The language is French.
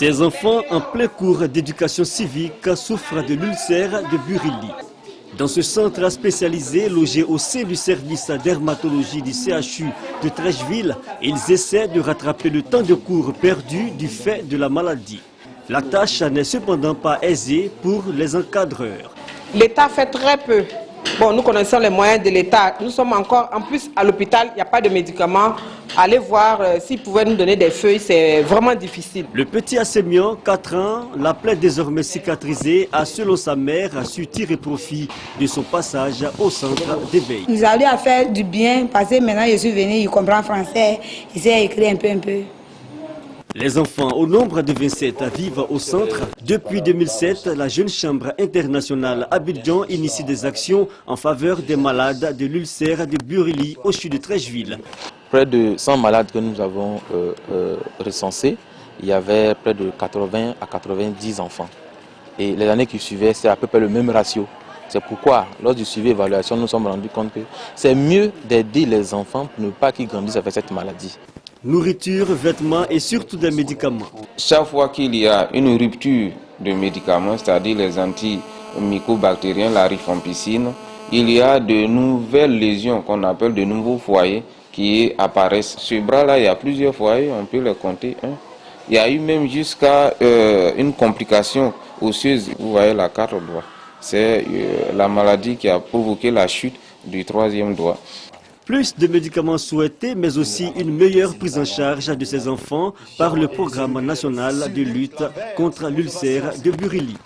Ces enfants en plein cours d'éducation civique souffrent de l'ulcère de Burili. Dans ce centre spécialisé logé au sein du service dermatologie du CHU de Treichville, ils essaient de rattraper le temps de cours perdu du fait de la maladie. La tâche n'est cependant pas aisée pour les encadreurs. L'État fait très peu. Bon, nous connaissons les moyens de l'État. Nous sommes encore, en plus, à l'hôpital, il n'y a pas de médicaments. Allez voir s'ils pouvaient nous donner des feuilles, c'est vraiment difficile. Le petit Assémian, 4 ans, la plaie désormais cicatrisée, a, selon sa mère, su tirer profit de son passage au centre d'éveil. Nous allons à faire du bien parce que maintenant je suis venu, il comprend français, il sait écrire un peu. Les enfants, au nombre de 27, vivent au centre. Depuis 2007, la Jeune Chambre internationale Abidjan initie des actions en faveur des malades de l'ulcère de Burili au CHU de Treichville. Près de 100 malades que nous avons recensés, il y avait près de 80 à 90 enfants. Et les années qui suivaient, c'est à peu près le même ratio. C'est pourquoi, lors du suivi et évaluation, nous nous sommes rendus compte que c'est mieux d'aider les enfants pour ne pas qu'ils grandissent avec cette maladie. Nourriture, vêtements et surtout des médicaments. Chaque fois qu'il y a une rupture de médicaments, c'est-à-dire les antimycobactériens, la rifampicine, il y a de nouvelles lésions qu'on appelle de nouveaux foyers qui apparaissent. Ce bras-là, il y a plusieurs foyers, on peut les compter. Il y a eu même jusqu'à une complication osseuse. Vous voyez la carte au doigt. C'est la maladie qui a provoqué la chute du 3e doigt. Plus de médicaments souhaités, mais aussi une meilleure prise en charge de ces enfants par le programme national de lutte contre l'ulcère de Burili.